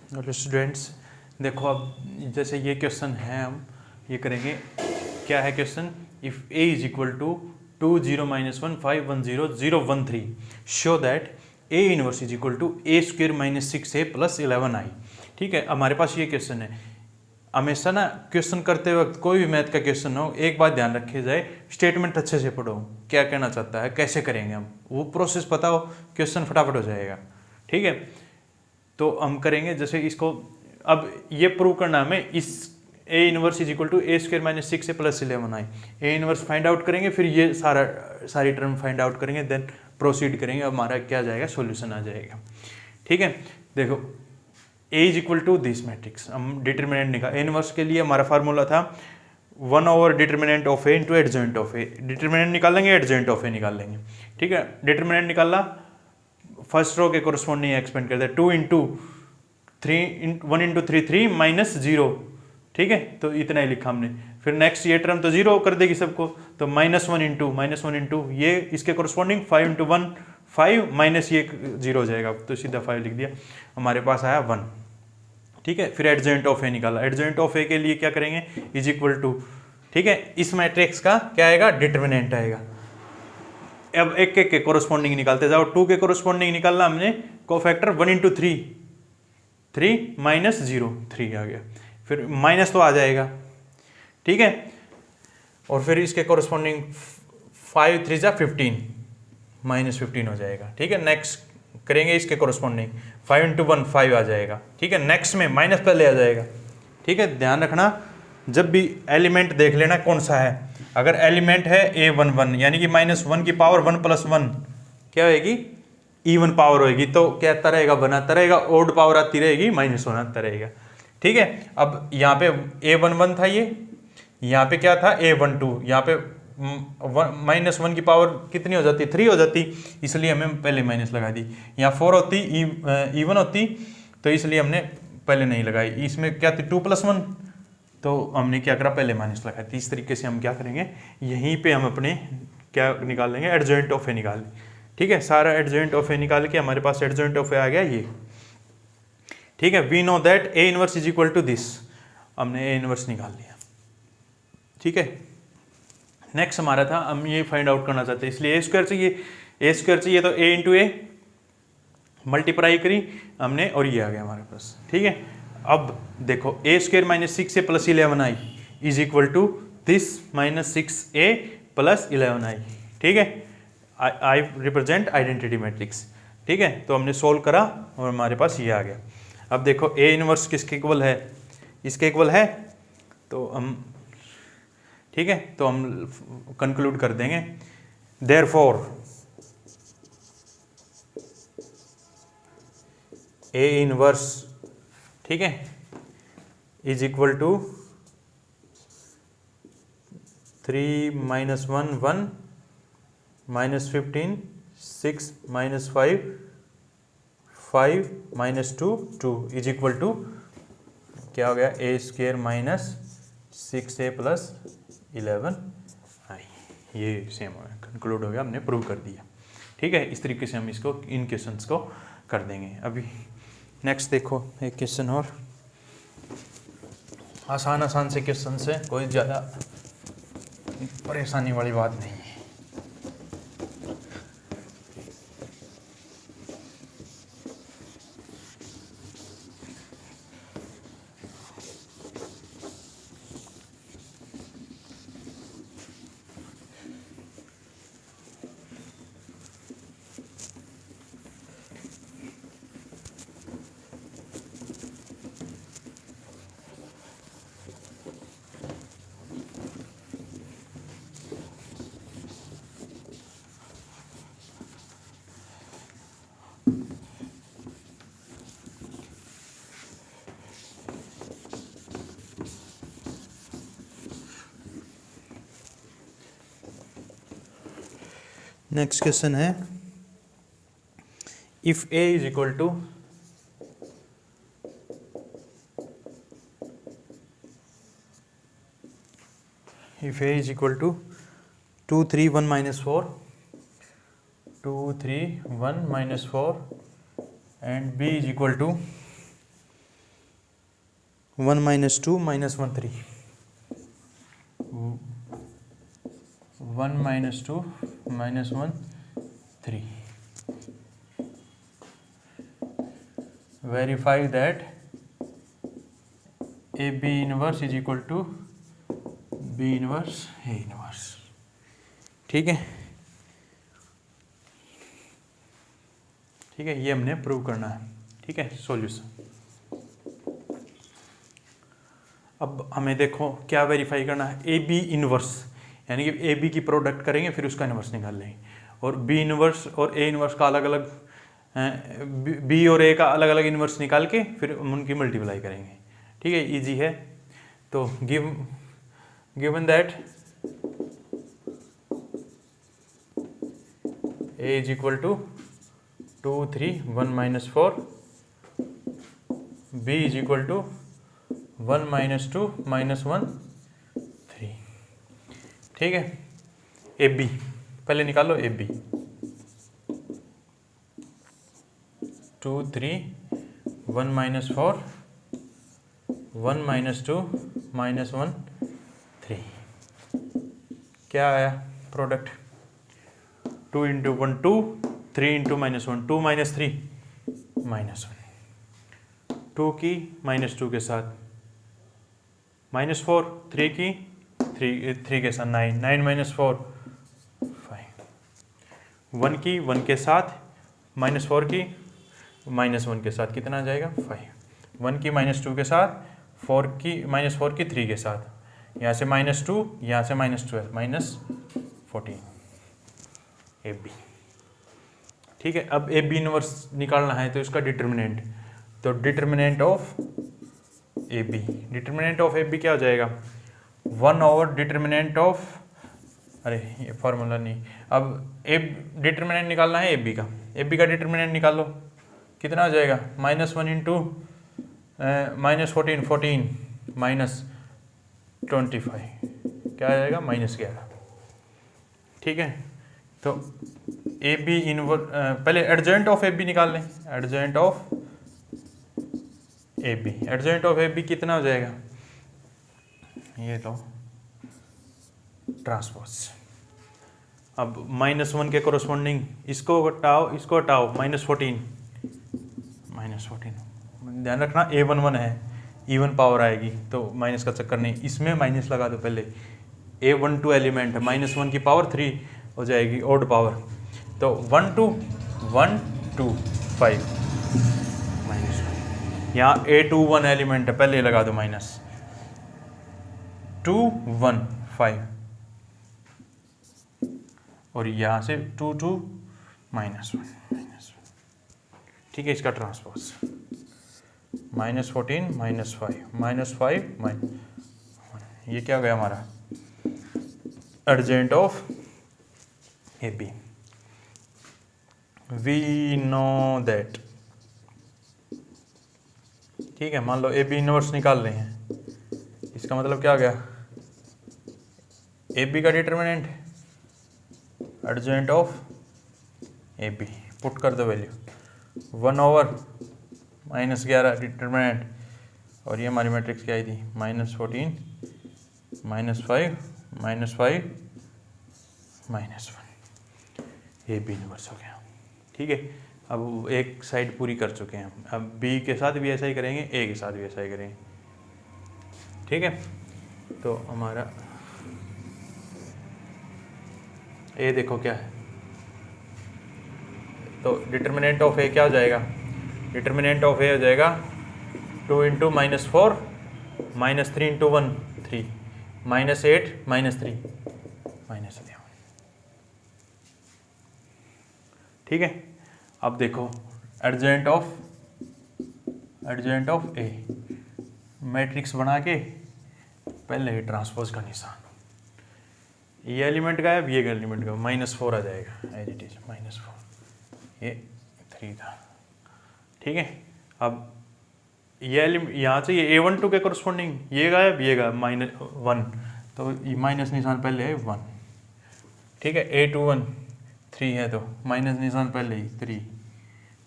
Hello students, देखो अब जैसे ये क्वेश्चन है, हम ये करेंगे। क्या है question? If a is equal to 2 0 -1 5 1 0 0 1 3 show that a inverse is equal to a square minus 6a plus 11i। ठीक है, हमारे पास ये क्वेश्चन है। हमेशा ना क्वेश्चन करते वक्त कोई भी मैथ का क्वेश्चन हो, एक बात ध्यान रखी जाए, स्टेटमेंट अच्छे से पढ़ो, क्या कहना चाहता है, कैसे करेंगे हम, वो प्रोसेस पता हो, क्वेश्चन फटाफट हो जाएगा। ठीक है, तो हम करेंगे जैसे इसको। अब ये प्रूव करना हमें, इस a inverse is equal to a square minus 6 plus 11i। a inverse find out करेंगे, फिर ये सारी टर्म फाइंड आउट करेंगे, देन प्रोसीड करेंगे, हमारा क्या जाएगा, सॉल्यूशन आ जाएगा। ठीक है, देखो a is equal to this matrix, हम डिटर्मिनेंट निकाल। a इनवर्स के लिए हमारा फार्मूला था 1/डिटर्मिनेंट determinant of a into adjoint of a। Determinant निकाल लेंगे, एडजॉइंट ऑफ a निकाल लेंगे। ठीक है, डिटर्मिनेंट निकाला, फर्स्ट रो के कोरस्पॉन्डिंग एक्सपेंड करते हैं, 2 इंटू 3 1 इंटू 3 3 माइनस 0। ठीक है, तो इतना ही लिखा हमने। फिर नेक्स्ट ये टर्म तो 0 कर देगी सबको, तो -1 इंटू ये इसके कोरस्पॉन्डिंग 5 इंटू 1 5 माइनस ये 0 हो जाएगा, तो सीधा 5 लिख दिया, हमारे पास आया 1। ठीक है, फिर एडजॉइंट ऑफ ए निकाला। एडजॉइंट ऑफ ए के लिए क्या करेंगे, इज इक्वल टू, ठीक है, इस मैट्रिक्स का क्या आएगा, डिटर्मिनेंट आएगा। अब एक एक के कोरस्पॉन्डिंग निकालते जाओ। 2 के कोरस्पॉन्डिंग निकालना हमने, कोफैक्टर 1 इंटू 3 3 माइनस 0 3 आ गया, फिर माइनस तो आ जाएगा। ठीक है, और फिर इसके कोरस्पॉन्डिंग 5 3 जा 15 माइनस 15 हो जाएगा। ठीक है, नेक्स्ट करेंगे इसके कोरस्पॉन्डिंग 5 इंटू 1 5 आ जाएगा। ठीक है, नेक्स्ट में माइनस पहले आ जाएगा। ठीक है, ध्यान रखना, जब भी एलिमेंट देख लेना कौन सा है। अगर एलिमेंट है a11 यानी कि -1 की पावर 1 + 1 क्या होगी, इवन पावर होगी, तो क्या आता रहेगा, 1 आता रहेगा, ओड पावर आती रहेगी, -1 आता रहेगा। ठीक है, अब यहाँ पे a11 था, ये यहाँ पे क्या था, a12, यहाँ पे -1 की पावर कितनी हो जाती, 3 हो जाती, इसलिए हमें पहले माइनस लगा दी। यहाँ 4 होती, इवन होती, तो इसलिए हमने पहले नहीं लगाई। इसमें क्या थी, 2 + 1, तो हमने क्या करा, पहले माइनस लगाया। तो इस तरीके से हम क्या करेंगे, यहीं पे हम अपने क्या निकाल लेंगे, एडजॉइंट ऑफ ए निकाल। ठीक है, सारा एडजॉइंट ऑफ ए निकाल के हमारे पास एडजॉइंट ऑफ ए आ गया ये। ठीक है, we know that A inverse is equal to this, हमने ए इनवर्स निकाल लिया। ठीक है, नेक्स्ट हमारा था, हम ये फाइंड आउट करना चाहते हैं, इसलिए ए स्क्वायर चाहिए, तो ए इंटू ए मल्टीप्लाई करी हमने, और ये आ गया हमारे पास। ठीक है, अब देखो a square minus 6a plus 11i is equal to this -6a plus 11i। ठीक है, आई रिप्रेजेंट आइडेंटिटी मैट्रिक्स। ठीक है, तो हमने सोल्व करा और हमारे पास ये आ गया। अब देखो a इनवर्स किसके इक्वल है, इसके इक्वल है, तो हम, ठीक है, तो हम कंक्लूड कर देंगे, देयरफॉर a इनवर्स, ठीक है, is equal to 3 - 1 1 -15 6 -5 5 -2 2 is equal to क्या हो गया, a square minus 6a plus 11i। ये सेम हो गया, कंक्लूड हो गया, हमने प्रूव कर दिया। ठीक है, इस तरीके से हम इसको, इन क्वेश्चंस को कर देंगे। अभी नेक्स्ट देखो, एक क्वेश्चन और, आसान से क्वेश्चन से, कोई ज़्यादा परेशानी वाली बात नहीं है। नेक्स्ट क्वेश्चन है, if a is equal to, if a is equal to 2 3 1 minus 4 2 3 1 minus 4 and b is equal to 1 minus 2 minus 1 3, 1 minus 2 minus 1 3. Verify that AB inverse is equal to B inverse A inverse. ठीक है, ठीक है, ये हमने prove करना है. ठीक है, सॉल्यूशन. अब हमें देखो क्या वेरीफाई करना है. ए बी इनवर्स, यानी कि ए बी की प्रोडक्ट करेंगे फिर उसका इनवर्स निकाल लेंगे, और बी इनवर्स और ए इनवर्स का अलग अलग, बी और ए का अलग अलग इनवर्स निकाल के फिर उनकी मल्टीप्लाई करेंगे. ठीक है, इजी है. तो given that A is equal to 2 3 1 minus 4, B is equal to 1 minus 2 minus 1 3. ठीक है, ए बी पहले निकालो. A B 2 3 1 minus 4 1 minus 2 minus 1 3. क्या आया प्रोडक्ट? 2 इंटू 1 2, 3 इंटू माइनस 1 2 माइनस 3 माइनस 1, 2 की माइनस 2 के साथ माइनस 4, 3 की 3 के साथ 9, 9 माइनस 4 5, 1 की 1 के साथ माइनस 4 की माइनस 1 के साथ कितना आ जाएगा 5, 1 की माइनस 2 के साथ 4 की माइनस 4 की 3 के साथ, यहाँ से माइनस 2 यहाँ से माइनस 12 माइनस 14. A B. ठीक है, अब ए बी इनवर्स निकालना है तो इसका डिटर्मिनेंट, तो determinant of A B, determinant of A B क्या हो जाएगा 1 ओवर डिटर्मिनेंट ऑफ, अरे ये फॉर्मूला नहीं. अब ए डिटर्मिनेंट निकालना है ए बी का, ए बी का डिटर्मिनेंट निकाल लो. कितना हो जाएगा माइनस 1 इंटू माइनस 14 14 माइनस 25, क्या आ जाएगा माइनस 11. ठीक है, तो ए बी इनवर्स, पहले एडजॉइंट ऑफ ए बी निकाल लें. Adjoint of A B, adjoint of A B कितना हो जाएगा, ये तो ट्रांसपोज. अब माइनस 1 के कोरोस्पोंडिंग इसको हटाओ माइनस 14 माइनस 14. ध्यान रखना A1 1 है, इवन पावर आएगी तो माइनस का चक्कर नहीं, इसमें माइनस लगा दो पहले. A1 2 एलिमेंट है, माइनस 1 की पावर 3 हो जाएगी ऑड पावर, तो 1 2 1 2 5 माइनस 1. यहाँ A2 1 एलिमेंट है, पहले लगा दो माइनस 2 1 5, और यहाँ से 2 2 माइनस 1 माइनस 1. ठीक है, इसका transpose minus 14 minus 5 minus 5 minus 1. ये क्या हो गया हमारा adjoint of A B. We know that. ठीक है, मान लो ए बी इनवर्स निकाल रहे हैं, इसका मतलब क्या हो गया ए बी का determinant adjoint of A B, put कर दो वैल्यू 1 ओवर माइनस 11 डिटर्मिनेंट, और ये हमारी मैट्रिक्स क्या आई थी minus 14 minus 5 minus 5 minus 1. A B inverse हो गया. ठीक है, अब एक साइड पूरी कर चुके हैं, अब बी के साथ भी ऐसा ही करेंगे, ए के साथ भी ऐसा ही करेंगे. ठीक है, तो हमारा ए देखो क्या है, तो डिटर्मिनेंट ऑफ ए क्या हो जाएगा, डिटर्मिनेंट ऑफ ए हो जाएगा 2 into minus 4 minus 3 into 1 3 minus 8 minus 3 minus 11. ठीक है, अब देखो एडजेंट ऑफ ए, मैट्रिक्स बना के पहले ही ट्रांसपोज का निशान, ये एलिमेंट गायब, ये एलिमेंट गायब, माइनस 4 आ जाएगा एज इट इज माइनस 4, ये 3 था. ठीक है, अब ये यहाँ से ये A1 2 के कोरस्पोंडिंग ये गायब, ये गायब माइनस 1, तो माइनस निशान पहले है 1. ठीक है, A21 3 है तो माइनस निशान पहले ही 3,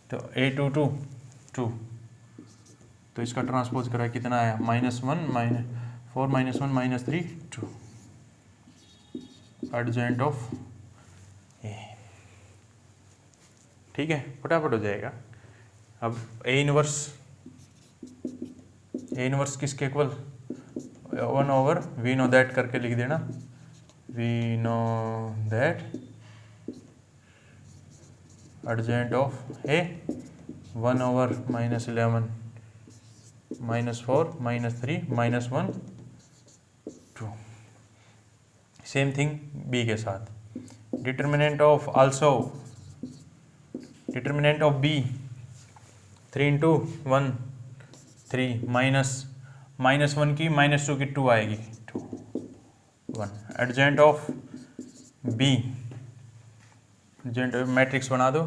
तो A22 2, तो इसका ट्रांसपोज करा कितना आया, -1 4 -1 -3 2 एडजेंट ऑफ ए। ठीक है, फटाफट हो जाएगा। अब ए इनवर्स किसके इक्वल, 1/वी नो दैट करके लिख देना, we know that adjoint of A 1/-11 -4 -3 -1 2। Same thing B के साथ, determinant of also determinant of B 3 × 1 3 -1 की -2 की 2 आएगी 2 1। एडजेंट ऑफ बी, एडजेंट मैट्रिक्स बना दो,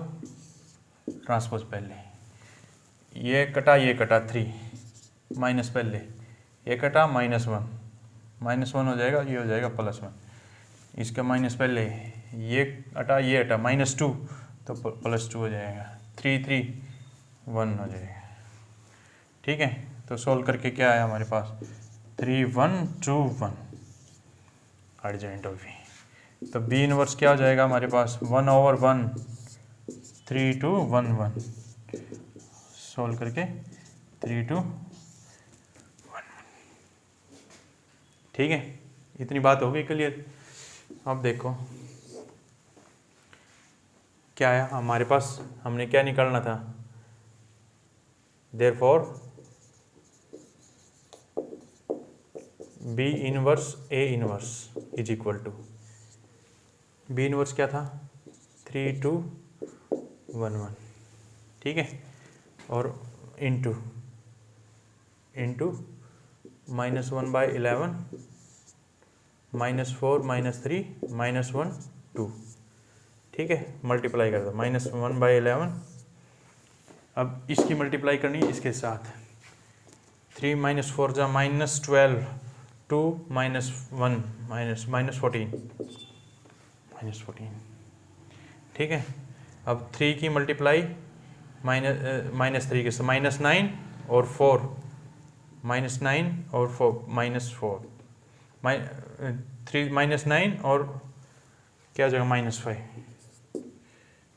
ट्रांसपोज पहले, ये कटा 3 माइनस पहले, ये कटा -1 हो जाएगा, ये हो जाएगा +1, इसका माइनस पहले, ये हटा -2 तो +2 हो जाएगा, 3 3 1 हो जाएगा। ठीक है, तो सोल्व करके क्या आया हमारे पास, 3 1 2 1 एडजेंट ऑफ बी। तो बी इनवर्स क्या हो जाएगा हमारे पास, 1/1 3 2 1 1, सोल्व करके 3 2 1। ठीक है, इतनी बात हो गई क्लियर। अब देखो क्या आया हमारे पास, हमने क्या निकालना था, therefore B inverse A inverse is equal to, B inverse क्या था 3 2 1 1। ठीक है, और इंटू -1/11 -4 -3 -1 2। ठीक है, मल्टीप्लाई कर दो, -1/11, अब इसकी मल्टीप्लाई करनी है इसके साथ, 3 -4 जा -12 2 -1 -14। ठीक है, अब 3 की मल्टीप्लाई -3 के साथ, -9 और 4 -9 और 4 -4 3 -9 और क्या हो जाएगा -5,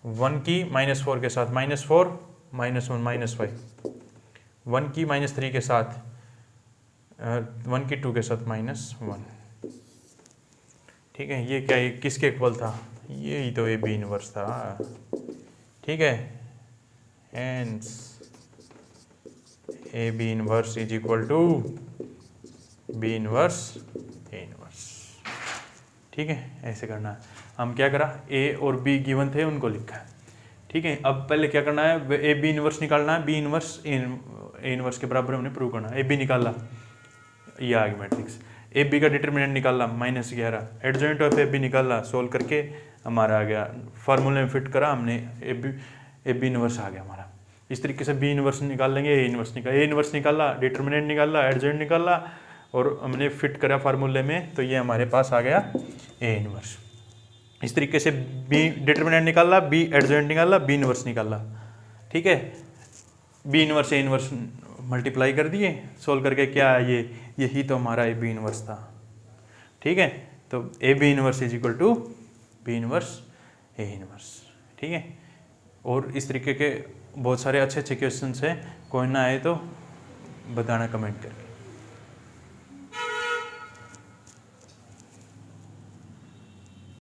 1 की -4 के साथ -4 -1 -5, 1 की -3 के साथ 1 की 2 के साथ -1। ठीक है, ये क्या, ये किसके इक्वल था, यही तो ए बी इनवर्स था। ठीक है, hence A B inverse is equal to B inverse A inverse. ठीक है, ऐसे करना है। हम क्या करा, ए और बी गिवन थे उनको लिखा है। ठीक है, अब पहले क्या करना है, ए बी इनवर्स निकालना है, बी इनवर्स ए इनवर्स के बराबर हमने प्रूव करना है। ए बी निकाला, ये आ गया मैट्रिक्स, ए बी का डिटर्मिनेंट निकाला -11, एडजेंट ऑफ ए बी निकाला, सोल्व करके हमारा आ गया, फार्मूले में फिट करा हमने, ए बी इनवर्स आ गया हमारा। इस तरीके से बी इनवर्स निकाल लेंगे, ए इनवर्स निकाला, डिटर्मिनेंट निकाला, एडजेंट निकाला और हमने फिट करा फार्मूले में, तो ये हमारे पास आ गया ए इनवर्स। इस तरीके से बी डिटर्मिनेंट निकाला, बी एडजेंट निकाला, बी इनवर्स निकाला। ठीक है, B inverse A inverse multiply कर दिए, सोल्व करके क्या है, यही तो हमारा ए बी इनवर्स था। ठीक है, तो A B inverse is equal to B inverse A inverse. ठीक है, और इस तरीके के बहुत सारे अच्छे क्वेश्चन हैं, कोई ना आए तो बताना कमेंट करके।